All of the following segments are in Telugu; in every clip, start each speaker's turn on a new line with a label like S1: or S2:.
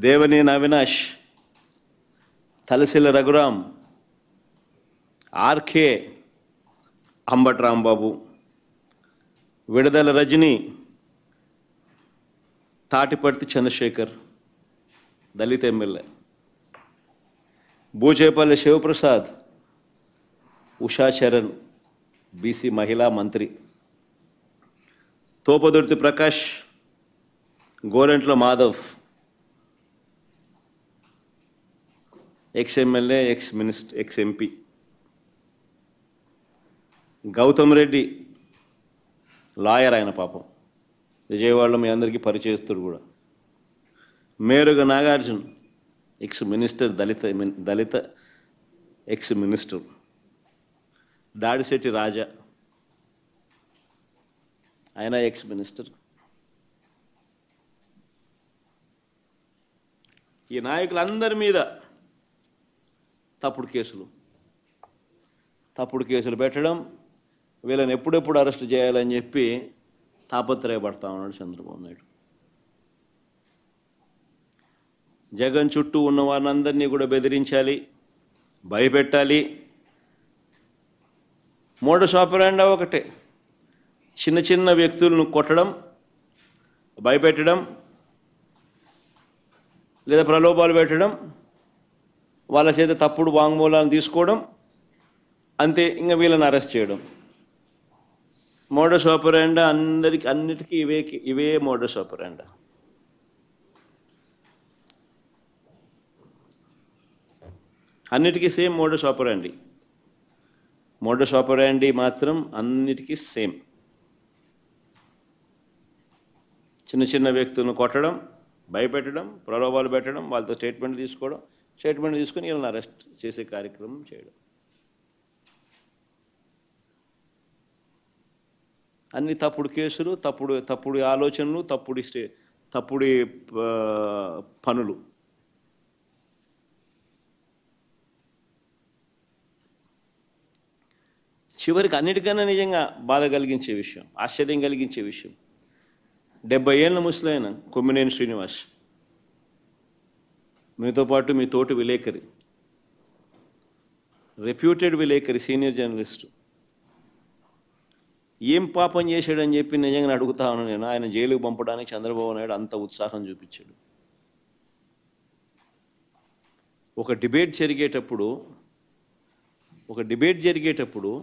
S1: దేవనేని అవినాష్, తలసిల రఘురాం, ఆర్కే అంబటి రాంబాబు, విడదల రజని, తాటిపర్తి చంద్రశేఖర్ దళిత ఎమ్మెల్యే, బూచేపల్లి శివప్రసాద్, ఉషా చరణ్ బీసీ మహిళా మంత్రి, Thopudurthi Prakash, Gorantla Madhav ex MLA, ex minister, ex MP, Gautam Reddy lawyer, ఆయన పాపం విజయవాడలో మీ అందరికీ పరిచయస్తుడు కూడా, Meruga Nagarjun ex minister, Dalit ex minister, Dadisetti Raja ఆయన ఎక్స్ మినిస్టర్. ఈ నాయకులందరి మీద తప్పుడు కేసులు పెట్టడం, వీళ్ళని ఎప్పుడెప్పుడు అరెస్ట్ చేయాలని చెప్పి తాపత్రయపడతా ఉన్నాడు చంద్రబాబు నాయుడు. జగన్ చుట్టూ ఉన్న వారినందరినీ కూడా బెదిరించాలి, భయపెట్టాలి. మోడస్ ఆపరాండా ఒకటే, చిన్న చిన్న వ్యక్తులను కొట్టడం, భయపెట్టడం, లేదా ప్రలోభాలు పెట్టడం, వాళ్ళ చేత తప్పుడు వాంగ్మూలాలను తీసుకోవడం, అంతే. ఇంకా వీళ్ళని అరెస్ట్ చేయడం. మోడస్ ఆపరాండా అన్నిటికీ ఇవే మోడస్ ఆపరాండా. అన్నిటికీ సేమ్ మోడస్ ఆపరాండి. మోడస్ ఆపరాండి మాత్రం అన్నిటికీ సేమ్. చిన్న చిన్న వ్యక్తులను కొట్టడం, భయపెట్టడం, ప్రలోభాలు పెట్టడం, వాళ్ళతో స్టేట్మెంట్ తీసుకోవడం, స్టేట్మెంట్ తీసుకొని వీళ్ళని అరెస్ట్ చేసే కార్యక్రమం చేయడం. అన్ని తప్పుడు కేసులు, తప్పుడు ఆలోచనలు, తప్పుడు పనులు. చివరికి అన్నిటికన్నా నిజంగా బాధ కలిగించే విషయం, ఆశ్చర్యం కలిగించే విషయం, 70 ఏళ్ళ ముసలైన కొమ్మినేని శ్రీనివాస్, మీతో పాటు మీ తోటి విలేకరి, రెప్యూటెడ్ విలేకరి, సీనియర్ జర్నలిస్టు, ఏం పాపం చేశాడని చెప్పి నిజంగా అడుగుతా ఉన్నాను నేను. ఆయన జైలుకు పంపడానికి చంద్రబాబు నాయుడు అంత ఉత్సాహం చూపించాడు. ఒక డిబేట్ జరిగేటప్పుడు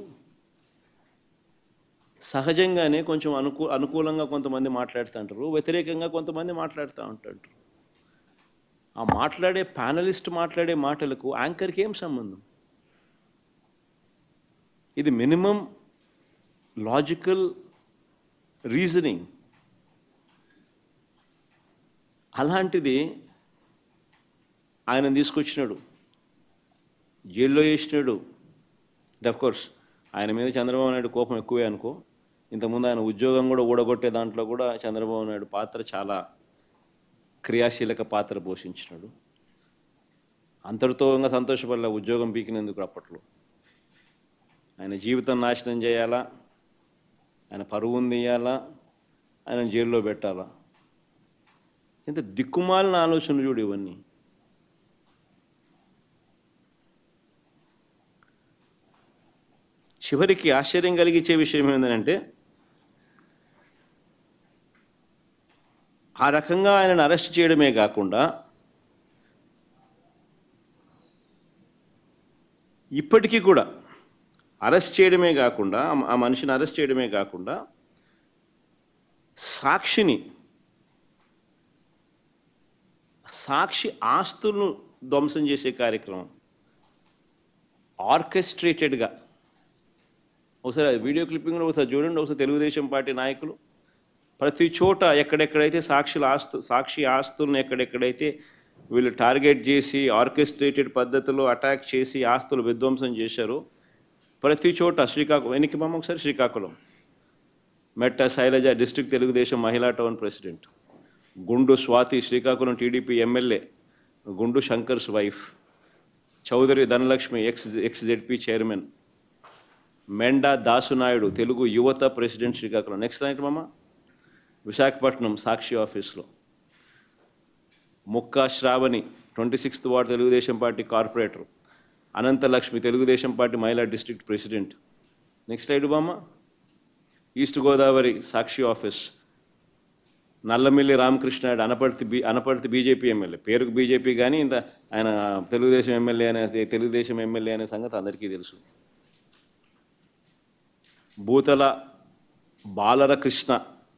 S1: సహజంగానే కొంచెం అనుకూలంగా కొంతమంది మాట్లాడుతూ ఉంటారు, వ్యతిరేకంగా కొంతమంది మాట్లాడుతూ ఉంటారు. ఆ ప్యానలిస్ట్ మాట్లాడే మాటలకు యాంకర్కి ఏం సంబంధం? ఇది మినిమం లాజికల్ రీజనింగ్. అలాంటిది ఆయన తీసుకొచ్చినాడు, జైల్లో వేసినాడు. కోర్స్ ఆయన మీద చంద్రబాబు నాయుడు కోపం ఎక్కువే అనుకో. ఇంతకుముందు ఆయన ఉద్యోగం కూడా ఊడగొట్టే దాంట్లో కూడా చంద్రబాబు నాయుడు పాత్ర చాలా క్రియాశీలక పాత్ర పోషించినాడు. అంతటితో ఇంకా సంతోషపడలే ఉద్యోగం పీకినందుకు. అప్పట్లో ఆయన జీవితం నాశనం చేయాలా, ఆయన పరువును తీయాలా, ఆయన జైల్లో పెట్టాలా? ఎంత దిక్కుమాలిన ఆలోచనలు చూడు ఇవన్నీ. చివరికి ఆశ్చర్యం కలిగించే విషయం ఏంటంటే, ఆ రకంగా ఆయనను అరెస్ట్ చేయడమే కాకుండా ఇప్పటికీ కూడా ఆ మనిషిని అరెస్ట్ చేయడమే కాకుండా సాక్షి ఆస్తులను ధ్వంసం చేసే కార్యక్రమం ఆర్కెస్ట్రేటెడ్గా. ఒకసారి వీడియో క్లిప్పింగ్లో ఒకసారి చూడండి. ఒకసారి తెలుగుదేశం పార్టీ నాయకులు ప్రతి చోట ఎక్కడెక్కడైతే సాక్షి ఆస్తులను ఎక్కడెక్కడైతే వీళ్ళు టార్గెట్ చేసి ఆర్కెస్ట్రేటెడ్ పద్ధతిలో అటాక్ చేసి ఆస్తులు విధ్వంసం చేశారో ప్రతి చోట శ్రీకాకుళం మెట్ట శైలజ డిస్ట్రిక్ట్ తెలుగుదేశం మహిళా టౌన్ ప్రెసిడెంట్, గుండు Swathi Srikakulam TDP MLA, Gundu Shankar's wife, Chowdary Dhanalakshmi ex ZP chairman, Menda Dasunaidu Telugu Yuvatha president Srikakulam. Next night Visakhapatnam Sakshi ఆఫీస్లో Mukka Sravani 26th ward Telugu Desam party corporator. Ananthalakshmi Telugu Desam party మహిళా డిస్ట్రిక్ట్ ప్రెసిడెంట్. నెక్స్ట్ స్లైడ్ బామ్మ. East Godavari Sakshi office Nallamilli Ramakrishna Anaparthi BJP MLA, పేరుకు బీజేపీ కానీ ఇంత ఆయన తెలుగుదేశం ఎమ్మెల్యే అనే సంగతి అందరికీ తెలుసు. Bathula Balaramakrishna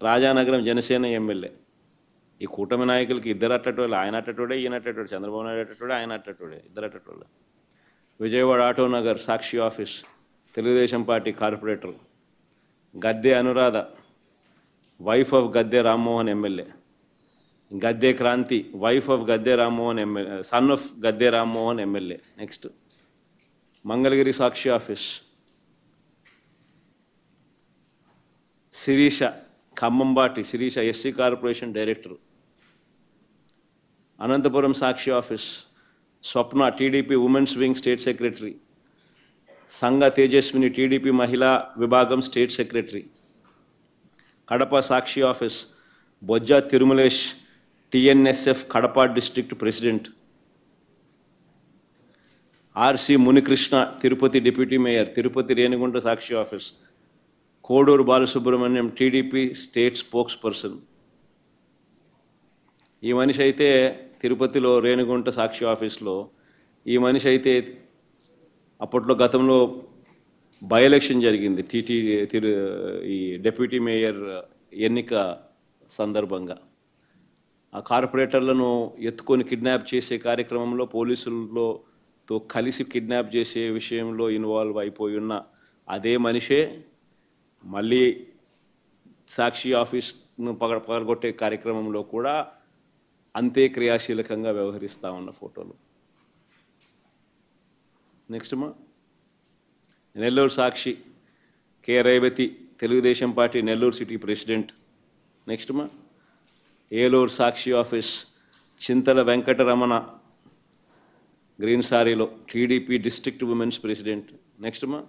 S1: Rajanagaram Janasena MLA. ఈ కూటమి నాయకులకి ఇద్దరు అట్టటోళ్ళు, ఆయన అట్టటోడే ఈయన అట్టటోడే, చంద్రబాబు నాయుడు అట్టటోడే ఆయన అట్టటోడే, ఇద్దరు అట్టటోళ్ళు. Vijayawada Autonagar Sakshi office Telugu Desam party corporator. Gadde Anuradha wife of Gadde Rammohan MLA. Gadde Kranthi wife of Gadde Rammohan MLA, son of Gadde Rammohan MLA. Next Mangalagiri Sakshi office Sirisha Khammambati Sirisha SC corporation director. Anantapuram Sakshi office Swapna TDP women's wing state secretary. Sangha Tejaswini TDP మహిళా విభాగం state secretary. Kadapa Sakshi office Bojja Tirumalesh TNSF Kadapa district president. RC Munikrishna Tirupati deputy mayor, Tirupati Renigunta Sakshi office. Koduru Balasubrahmanyam TDP state spokesperson. ఈ మనిషి అయితే తిరుపతిలో రేణిగుంట సాక్షి ఆఫీస్లో ఈ మనిషి అయితే అప్పట్లో గతంలో బై ఎలక్షన్ జరిగింది ఈ డెప్యూటీ మేయర్ ఎన్నిక సందర్భంగా. ఆ కార్పొరేటర్లను ఎత్తుకొని కిడ్నాప్ చేసే కార్యక్రమంలో పోలీసులతో కలిసి కిడ్నాప్ చేసే విషయంలో ఇన్వాల్వ్ అయిపోయి ఉన్న అదే మనిషే మళ్ళీ సాక్షి ఆఫీస్ను పగలగొట్టే కార్యక్రమంలో కూడా అంతే క్రియాశీలకంగా వ్యవహరిస్తూ ఉన్న ఫోటోలు. నెక్స్ట్ మా Nellore Sakshi K Revathi Telugu Desam party Nellore city president. Next మా ఏలూరు సాక్షి ఆఫీస్ చింతల వెంకటరమణ గ్రీన్ సారీలో TDP district women's president. Next మా